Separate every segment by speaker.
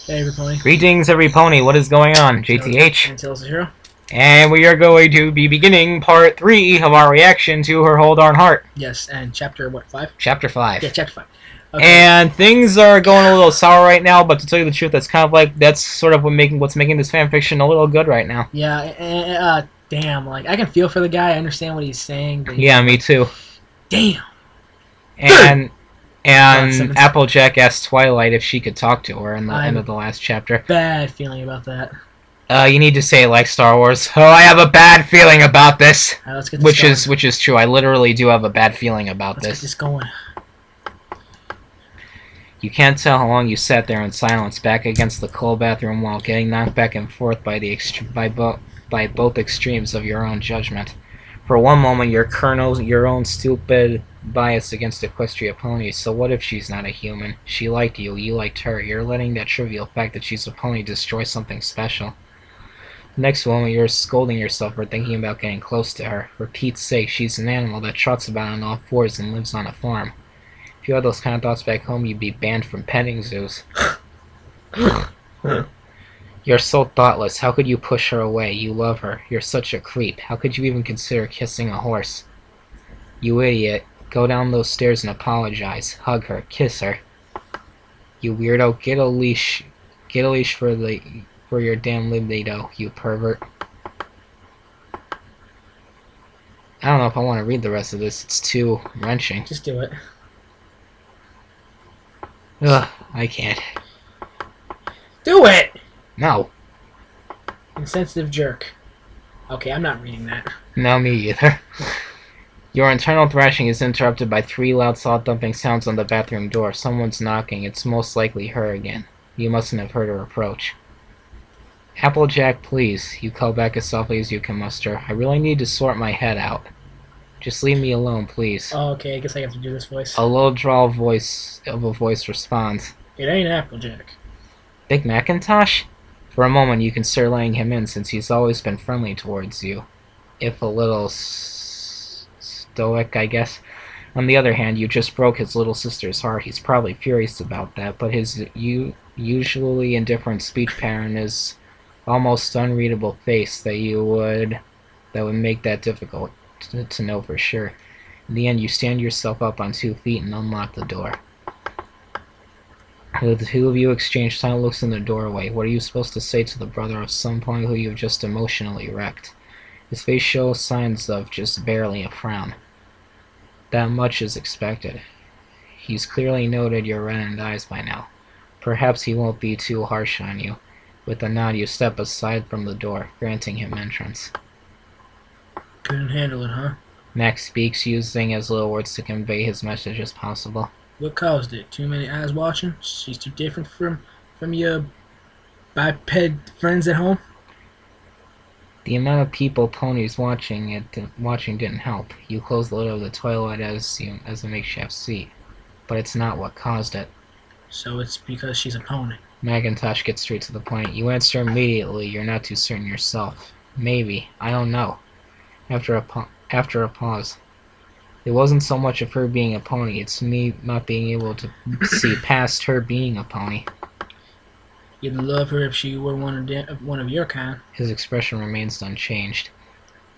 Speaker 1: Hey, everybody.
Speaker 2: Greetings, every pony. What is going on? JTH.
Speaker 1: And Tails the Hero.
Speaker 2: And we are going to be beginning part 3 of our reaction to Her Whole Darn Heart.
Speaker 1: Yes, and chapter, what, 5?
Speaker 2: Chapter 5.
Speaker 1: Yeah, chapter 5. Okay.
Speaker 2: And things are going a little sour right now, but to tell you the truth, that's kind of like, that's sort of what's making this fanfiction a little good right now.
Speaker 1: Yeah, damn, like, I can feel for the guy, I understand what he's saying, but
Speaker 2: Yeah, me too.
Speaker 1: Damn!
Speaker 2: And Applejack asked Twilight if she could talk to her in the end of the last chapter.
Speaker 1: Bad feeling about that.
Speaker 2: You need to say it like Star Wars. Oh, I have a bad feeling about this.
Speaker 1: Alright, let's get this going.
Speaker 2: Which is true. I literally do have a bad feeling about this.
Speaker 1: Let's get this going.
Speaker 2: You can't tell how long you sat there in silence, back against the cold bathroom wall, getting knocked back and forth by both extremes of your own judgment. For one moment, your own stupid bias against Equestria ponies. So what if she's not a human? She liked you, you liked her. You're letting that trivial fact that she's a pony destroy something special. Next moment, you're scolding yourself for thinking about getting close to her. For Pete's sake, she's an animal that trots about on all fours and lives on a farm. If you had those kind of thoughts back home, you'd be banned from petting zoos. You're so thoughtless. How could you push her away? You love her. You're such a creep. How could you even consider kissing a horse? You idiot. Go down those stairs and apologize. Hug her. Kiss her. You weirdo. Get a leash. Get a leash for your damn libido, you pervert. I don't know if I want to read the rest of this. It's too wrenching.
Speaker 1: Just do it.
Speaker 2: Ugh, I can't.
Speaker 1: Do it!
Speaker 2: No.
Speaker 1: Insensitive jerk. Okay, I'm not reading that.
Speaker 2: No, me either. Your internal thrashing is interrupted by 3 loud saw-thumping sounds on the bathroom door. Someone's knocking. It's most likely her again. You mustn't have heard her approach. Applejack, please. You call back as softly as you can muster. I really need to sort my head out. Just leave me alone, please.
Speaker 1: Oh, okay, I guess I have to do this voice.
Speaker 2: A low drawl voice responds.
Speaker 1: It ain't Applejack.
Speaker 2: Big Macintosh? For a moment you consider letting him in, since he's always been friendly towards you. If a little stoic, I guess. On the other hand, you just broke his little sister's heart. He's probably furious about that, but his usually indifferent speech pattern is almost unreadable face that would make that difficult to know for sure. In the end, you stand yourself up on 2 feet and unlock the door. The 2 of you exchange silent looks in the doorway. What are you supposed to say to the brother of some pony who you've just emotionally wrecked? His face shows signs of just barely a frown. That much is expected. He's clearly noted your reddened eyes by now. Perhaps he won't be too harsh on you. With a nod, you step aside from the door, granting him entrance.
Speaker 1: Couldn't handle it, huh?
Speaker 2: Max speaks, using as little words to convey his message as possible.
Speaker 1: What caused it? Too many eyes watching? She's too different from your biped friends at home?
Speaker 2: The amount of people ponies watching didn't help. You close the lid of the toilet as a makeshift seat. But it's not what caused it.
Speaker 1: So it's because she's a pony.
Speaker 2: Macintosh gets straight to the point. You answer immediately. You're not too certain yourself. Maybe. I don't know. After a pause. It wasn't so much of her being a pony. It's me not being able to see past her being a pony.
Speaker 1: You'd love her if she were one of your kind.
Speaker 2: His expression remains unchanged.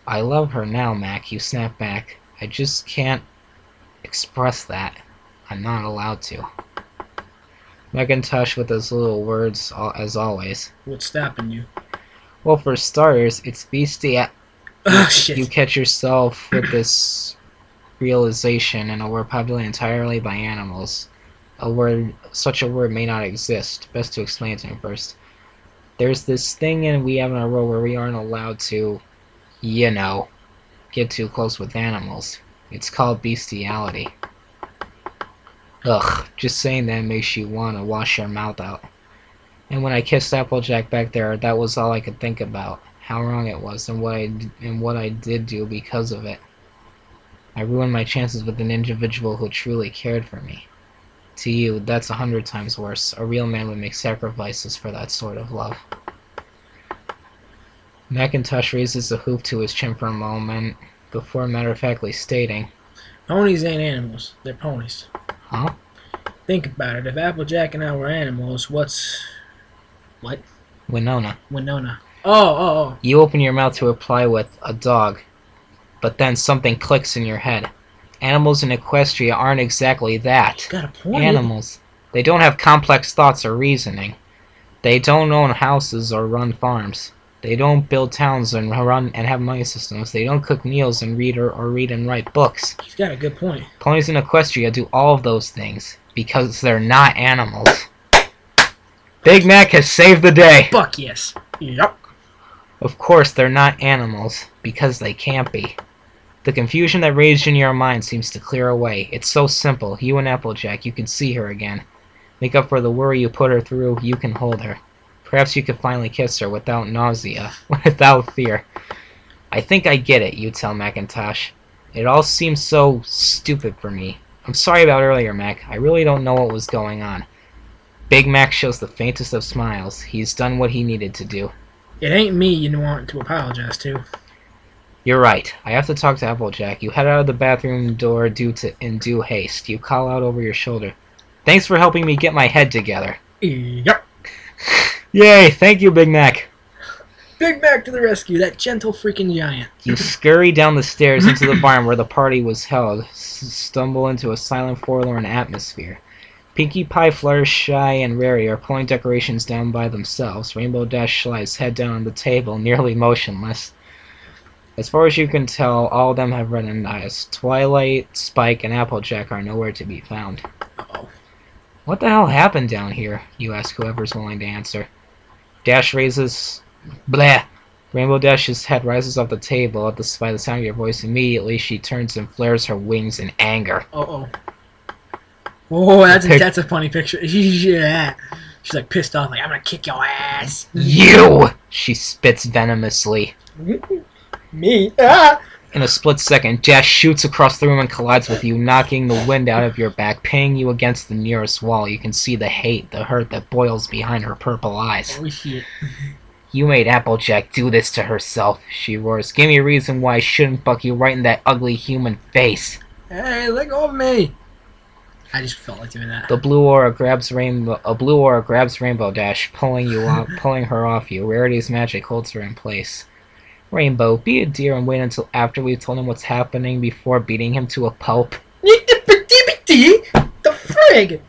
Speaker 2: I love her now, Mac. You snap back. I just can't express that. I'm not allowed to. Macintosh with his little words, as always.
Speaker 1: What's stopping you?
Speaker 2: Well, for starters, it's beastie.
Speaker 1: Oh, shit.
Speaker 2: You catch yourself with this realization in a word populated entirely by animals. Such a word may not exist. Best to explain it to him first. There's this thing we have in our world where we aren't allowed to, get too close with animals. It's called bestiality. Ugh, just saying that makes you want to wash your mouth out. And when I kissed Applejack back there, that was all I could think about. How wrong it was, and what I did do because of it. I ruined my chances with an individual who truly cared for me. To you, that's 100 times worse. A real man would make sacrifices for that sort of love. Macintosh raises a hoof to his chin for a moment, before matter-of-factly stating,
Speaker 1: Ponies ain't animals. They're ponies.
Speaker 2: Huh?
Speaker 1: Think about it. If Applejack and I were animals, what's What?
Speaker 2: Winona.
Speaker 1: Winona. Oh.
Speaker 2: You open your mouth to reply with a dog, but then something clicks in your head. Animals in Equestria aren't exactly that.
Speaker 1: Got a point.
Speaker 2: Animals. They don't have complex thoughts or reasoning. They don't own houses or run farms. They don't build towns and run and have money systems. They don't cook meals and read and write books.
Speaker 1: He's got a good point.
Speaker 2: Ponies in Equestria do all of those things because they're not animals. Big Mac has saved the day.
Speaker 1: Fuck yes. Yup.
Speaker 2: Of course, they're not animals because they can't be. The confusion that raged in your mind seems to clear away. It's so simple. You and Applejack, you can see her again. Make up for the worry you put her through. You can hold her. Perhaps you could finally kiss her without nausea, without fear. I think I get it, you tell Macintosh. It all seems so stupid for me. I'm sorry about earlier, Mac. I really don't know what was going on. Big Mac shows the faintest of smiles. He's done what he needed to do.
Speaker 1: It ain't me you want to apologize to.
Speaker 2: You're right. I have to talk to Applejack. You head out of the bathroom door in due haste. You call out over your shoulder. Thanks for helping me get my head together.
Speaker 1: Yep.
Speaker 2: Yay, thank you, Big Mac.
Speaker 1: Big Mac to the rescue, that gentle freaking giant.
Speaker 2: You scurry down the stairs into the barn where the party was held, stumble into a silent, forlorn atmosphere. Pinkie Pie, Fluttershy, and Rary are pulling decorations down by themselves. Rainbow Dash lies head down on the table, nearly motionless. As far as you can tell, all of them have reddened eyes. Twilight, Spike, and Applejack are nowhere to be found.
Speaker 1: Uh-oh.
Speaker 2: What the hell happened down here? You ask whoever's willing to answer. Dash raises... Blah! Rainbow Dash's head rises off the table by the sound of your voice. Immediately, she turns and flares her wings in anger.
Speaker 1: Uh-oh. Oh, that's a funny picture. Yeah. She's like pissed off, like, I'm gonna kick your ass.
Speaker 2: You! She spits venomously.
Speaker 1: Me? Ah!
Speaker 2: In a split second, Dash shoots across the room and collides with you, knocking the wind out of your back, pinning you against the nearest wall. You can see the hate, the hurt that boils behind her purple eyes.
Speaker 1: Oh, shit.
Speaker 2: You made Applejack do this to herself, she roars. Give me a reason why I shouldn't buck you right in that ugly human face.
Speaker 1: Hey, let go of me! I just felt like doing that.
Speaker 2: A blue aura grabs Rainbow Dash, pulling her off you. Rarity's magic holds her in place. Rainbow, be a dear and wait until after we've told him what's happening before beating him to a pulp.
Speaker 1: The frig!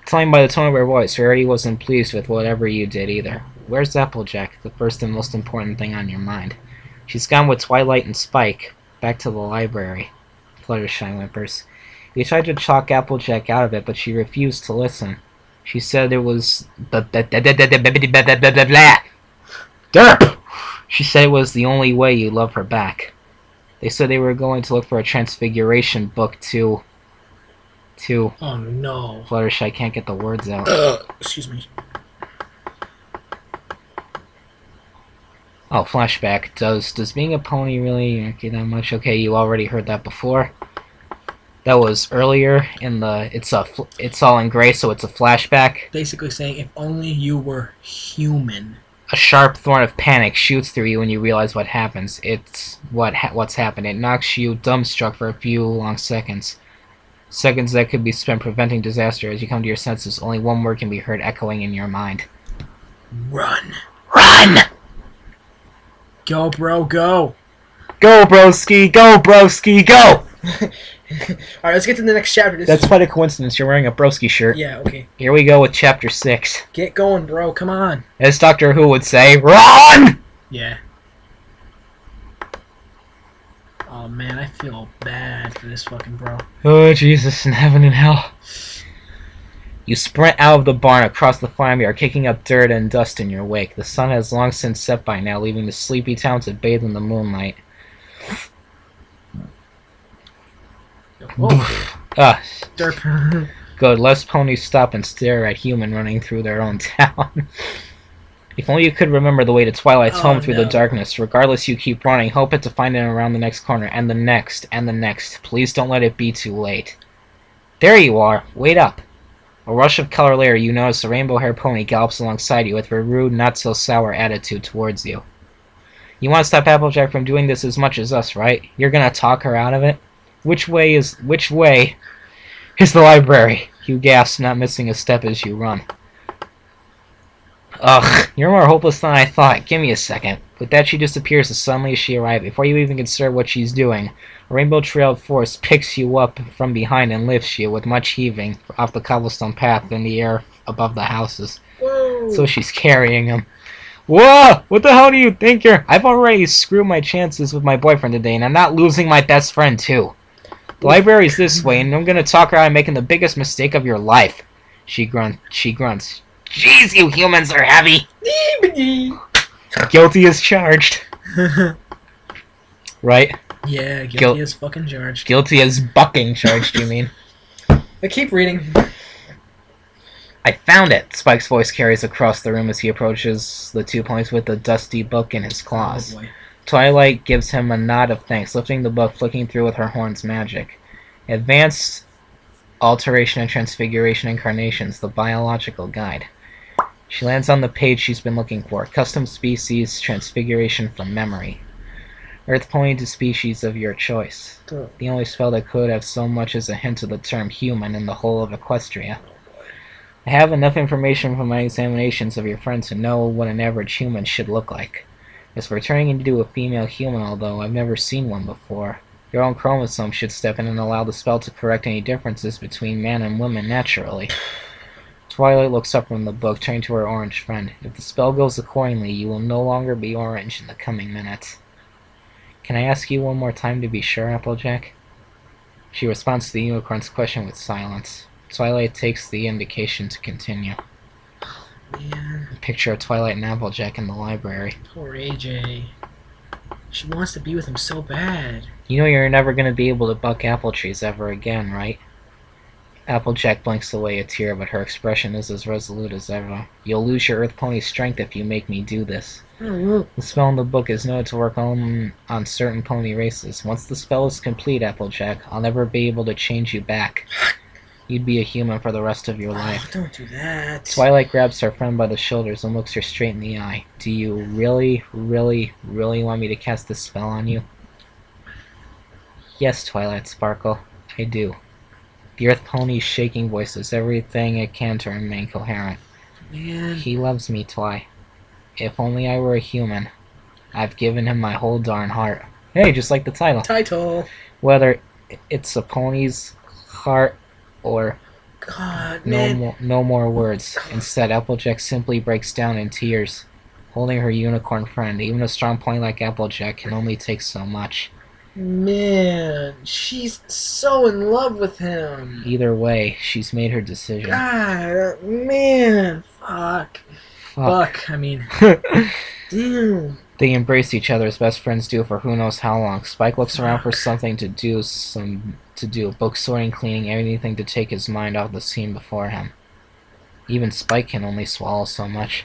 Speaker 2: Telling by the tone of her voice, Rarity wasn't pleased with whatever you did either. Where's Applejack, the first and most important thing on your mind? She's gone with Twilight and Spike, back to the library. Fluttershy whimpers. We tried to chalk Applejack out of it, but she refused to listen. She said it was... Derp! She said it was the only way you love her back. They said they were going to look for a transfiguration book to...
Speaker 1: Oh no.
Speaker 2: Fluttershy can't get the words out.
Speaker 1: Excuse me.
Speaker 2: Oh, flashback. Does being a pony really make you that much? Okay, you already heard that before. That was earlier in the... It's all in gray, so it's a flashback.
Speaker 1: Basically saying, if only you were human.
Speaker 2: A sharp thorn of panic shoots through you when you realize what happens. It's what's happened. It knocks you dumbstruck for a few long seconds. Seconds that could be spent preventing disaster. As you come to your senses, only one word can be heard echoing in your mind.
Speaker 1: Run.
Speaker 2: Run!
Speaker 1: Go, bro, go.
Speaker 2: Go, broski! Go, broski! Go!
Speaker 1: Alright, let's get to the next chapter.
Speaker 2: That's quite a coincidence. You're wearing a broski shirt.
Speaker 1: Yeah, okay.
Speaker 2: Here we go with chapter 6.
Speaker 1: Get going, bro. Come on.
Speaker 2: As Doctor Who would say, RUN!
Speaker 1: Yeah. Oh, man, I feel bad for this fucking bro.
Speaker 2: Oh, Jesus, in heaven and hell. You sprint out of the barn across the farmyard, kicking up dirt and dust in your wake. The sun has long since set by now, leaving the sleepy town to bathe in the moonlight.
Speaker 1: Derp.
Speaker 2: Good, less ponies stop and stare at human running through their own town. If only you could remember the way to Twilight's home through the darkness. Regardless, you keep running, hoping to find it around the next corner, and the next, and the next. Please don't let it be too late. There you are. Wait up. A rush of color later, you notice a rainbow-haired pony gallops alongside you with a rude, not-so-sour attitude towards you. You want to stop Applejack from doing this as much as us, right? You're gonna talk her out of it? Which way is the library? You gasp, not missing a step as you run. Ugh, you're more hopeless than I thought. Give me a second. With that, she disappears as suddenly as she arrived. Before you even consider what she's doing, a rainbow trail of force picks you up from behind and lifts you, with much heaving, off the cobblestone path in the air above the houses.
Speaker 1: Whoa.
Speaker 2: So she's carrying him. Whoa! What the hell do you think you're... I've already screwed my chances with my boyfriend today, and I'm not losing my best friend, too. The library's this way, and I'm gonna talk her out of making the biggest mistake of your life. She grunts. Jeez, you humans are heavy! Guilty as charged. Right?
Speaker 1: Yeah, guilty as fucking charged.
Speaker 2: Guilty as bucking charged, you mean?
Speaker 1: I keep reading.
Speaker 2: I found it! Spike's voice carries across the room as he approaches the 2 points with the dusty book in his claws.
Speaker 1: Oh boy.
Speaker 2: Twilight gives him a nod of thanks, lifting the book, flicking through with her horn's magic. Advanced Alteration and Transfiguration Incarnations, the Biological Guide. She lands on the page she's been looking for. Custom Species Transfiguration from Memory. Earth pointing to species of your choice. The only spell that could have so much as a hint of the term human in the whole of Equestria. I have enough information from my examinations of your friend to know what an average human should look like. As for turning into a female human, although I've never seen one before, your own chromosome should step in and allow the spell to correct any differences between man and woman naturally. Twilight looks up from the book, turning to her orange friend. If the spell goes accordingly, you will no longer be orange in the coming minutes. Can I ask you one more time to be sure, Applejack? She responds to the unicorn's question with silence. Twilight takes the indication to continue.
Speaker 1: Man.
Speaker 2: A picture of Twilight and Applejack in the library.
Speaker 1: Poor AJ. She wants to be with him so bad.
Speaker 2: You know you're never going to be able to buck apple trees ever again, right? Applejack blinks away a tear, but her expression is as resolute as ever. You'll lose your Earth Pony strength if you make me do this. The spell in the book is noted to work only on certain pony races. Once the spell is complete, Applejack, I'll never be able to change you back. You'd be a human for the rest of your life.
Speaker 1: Don't do that.
Speaker 2: Twilight grabs her friend by the shoulders and looks her straight in the eye. Do you really, really, really want me to cast this spell on you? Yes, Twilight Sparkle, I do. The Earth Pony's shaking voice does everything it can to remain coherent.
Speaker 1: Man.
Speaker 2: He loves me, Twi. If only I were a human. I've given him my whole darn heart. Hey, just like the title.
Speaker 1: Title.
Speaker 2: Whether it's a pony's heart or
Speaker 1: God, man.
Speaker 2: no more words. Instead, Applejack simply breaks down in tears, holding her unicorn friend. Even a strong pony like Applejack can only take so much.
Speaker 1: Man, she's so in love with him.
Speaker 2: Either way, she's made her decision.
Speaker 1: God, man, fuck. I mean, damn.
Speaker 2: They embrace each other as best friends do for who knows how long. Spike looks around for something to do, book sorting, cleaning, anything to take his mind off the scene before him. Even Spike can only swallow so much.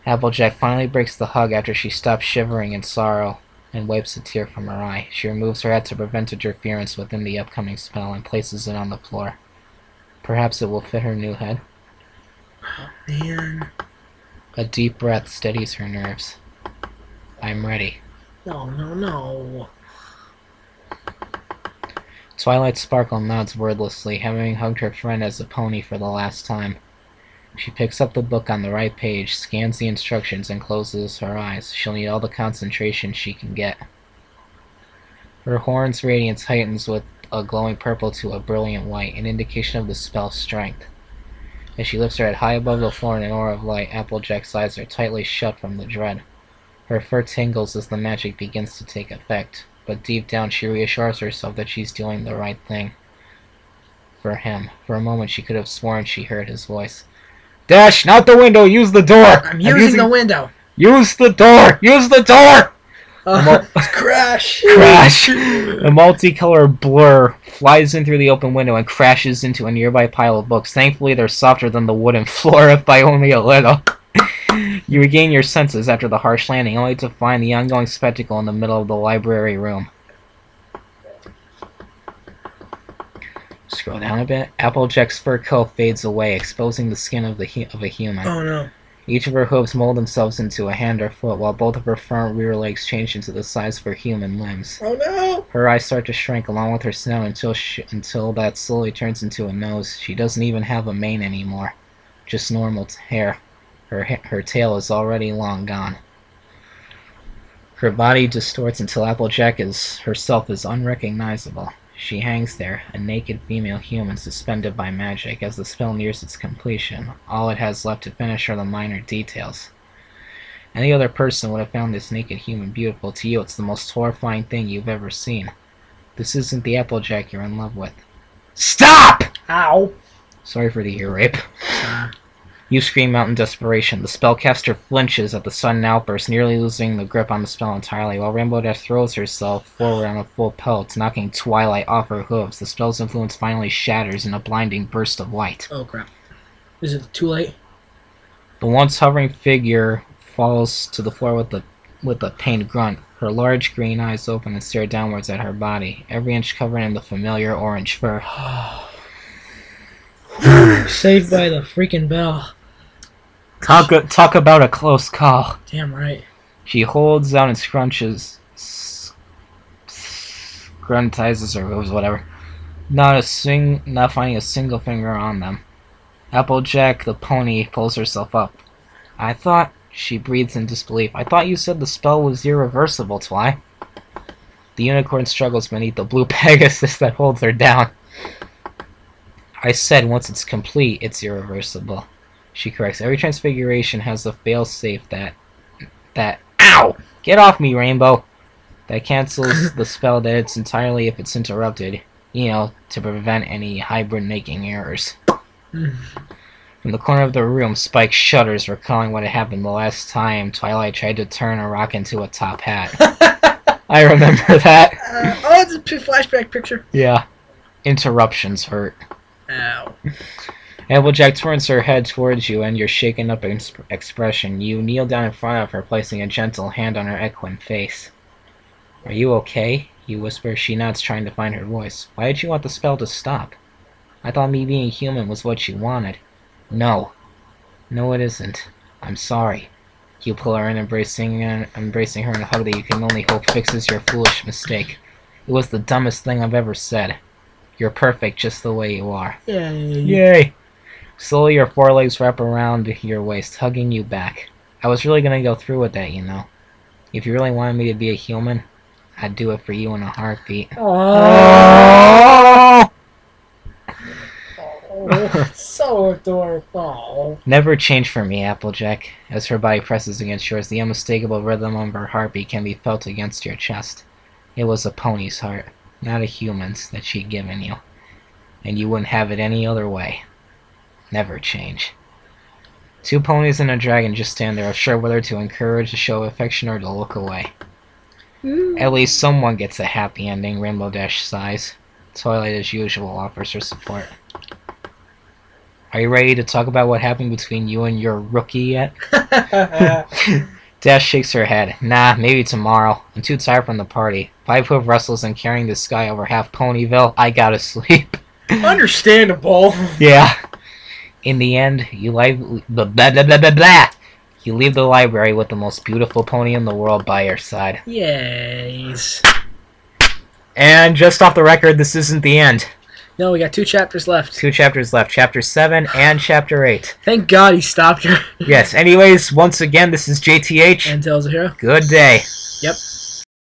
Speaker 2: Applejack finally breaks the hug after she stops shivering in sorrow and wipes a tear from her eye. She removes her hat to prevent interference within the upcoming spell and places it on the floor. Perhaps it will fit her new head.
Speaker 1: Oh, man.
Speaker 2: A deep breath steadies her nerves. I'm ready.
Speaker 1: No.
Speaker 2: Twilight Sparkle nods wordlessly, having hugged her friend as a pony for the last time. She picks up the book on the right page, scans the instructions, and closes her eyes. She'll need all the concentration she can get. Her horn's radiance heightens with a glowing purple to a brilliant white, an indication of the spell's strength. As she lifts her head high above the floor in an aura of light, Applejack's eyes are tightly shut from the dread. Her fur tingles as the magic begins to take effect, but deep down she reassures herself that she's doing the right thing. For him. For a moment she could have sworn she heard his voice. Dash, not the window, use the door!
Speaker 1: I'm using the window!
Speaker 2: Use the door! Use the door!
Speaker 1: Crash!
Speaker 2: Crash! A multicolored blur flies in through the open window and crashes into a nearby pile of books. Thankfully, they're softer than the wooden floor, if by only a little. You regain your senses after the harsh landing, only to find the ongoing spectacle in the middle of the library room. Scroll down a bit. Applejack's fur coat fades away, exposing the skin of a human.
Speaker 1: Oh no.
Speaker 2: Each of her hooves mold themselves into a hand or foot, while both of her front rear legs change into the size of her human limbs.
Speaker 1: Oh no!
Speaker 2: Her eyes start to shrink along with her snout until that slowly turns into a nose. She doesn't even have a mane anymore. Just normal hair. Her tail is already long gone. Her body distorts until Applejack herself is unrecognizable. She hangs there, a naked female human suspended by magic. As the spell nears its completion, all it has left to finish are the minor details. Any other person would have found this naked human beautiful. To you, it's the most horrifying thing you've ever seen. This isn't the Applejack you're in love with. Stop!
Speaker 1: Ow!
Speaker 2: Sorry for the ear rape. You scream out in desperation. The spellcaster flinches at the sudden outburst, nearly losing the grip on the spell entirely, while Rainbow Dash throws herself forward on a full pelt, knocking Twilight off her hooves. The spell's influence finally shatters in a blinding burst of light.
Speaker 1: Oh crap. Is it too late?
Speaker 2: The once hovering figure falls to the floor with a pained grunt. Her large green eyes open and stare downwards at her body, every inch covered in the familiar orange fur.
Speaker 1: Saved by the freaking bell.
Speaker 2: Talk about a close call.
Speaker 1: Damn right.
Speaker 2: She holds out and scruntizes her hooves, whatever. Not finding a single finger on them. Applejack the pony pulls herself up. I thought, she breathes in disbelief. I thought you said the spell was irreversible, Twi. The unicorn struggles beneath the blue Pegasus that holds her down. I said once it's complete, it's irreversible. She corrects. Every transfiguration has a failsafe that ow! Get off me, Rainbow! That cancels the spell that it's entirely if it's interrupted. You know, to prevent any hybrid-making errors. From the corner of the room, Spike shudders, recalling what had happened the last time Twilight tried to turn a rock into a top hat. I remember that.
Speaker 1: Oh, it's a flashback picture.
Speaker 2: Yeah. Interruptions hurt.
Speaker 1: Ow.
Speaker 2: Applejack turns her head towards you and your shaken up expression. You kneel down in front of her, placing a gentle hand on her equine face. Are you okay? You whisper. She nods, trying to find her voice. Why did you want the spell to stop? I thought me being human was what you wanted. No. No, it isn't. I'm sorry. You pull her in, embracing her in a hug that you can only hope fixes your foolish mistake. It was the dumbest thing I've ever said. You're perfect just the way you are.
Speaker 1: Yay.
Speaker 2: Yay! Slowly your forelegs wrap around your waist, hugging you back. I was really gonna go through with that, you know. If you really wanted me to be a human, I'd do it for you in a heartbeat.
Speaker 1: Oh, it's so adorable.
Speaker 2: Never change for me, Applejack. As her body presses against yours, the unmistakable rhythm of her heartbeat can be felt against your chest. It was a pony's heart, not a human's, that she'd given you. And you wouldn't have it any other way. Never change. Two ponies and a dragon just stand there, unsure whether to encourage, to show affection, or to look away. At least someone gets a happy ending, Rainbow Dash sighs. Twilight, as usual, offers her support. Are you ready to talk about what happened between you and your rookie yet? Dash shakes her head. Nah, maybe tomorrow. I'm too tired from the party. 5-hoof wrestles and carrying this guy over half Ponyville. I gotta sleep.
Speaker 1: Understandable.
Speaker 2: Yeah. In the end, you leave the library with the most beautiful pony in the world by your side.
Speaker 1: Yes.
Speaker 2: And just off the record, this isn't the end.
Speaker 1: No, we got 2 chapters left.
Speaker 2: 2 chapters left. Chapter 7 and Chapter 8.
Speaker 1: Thank God he stopped her.
Speaker 2: Yes, anyways, once again, this is JTH.
Speaker 1: And Tales of Hero.
Speaker 2: Good day.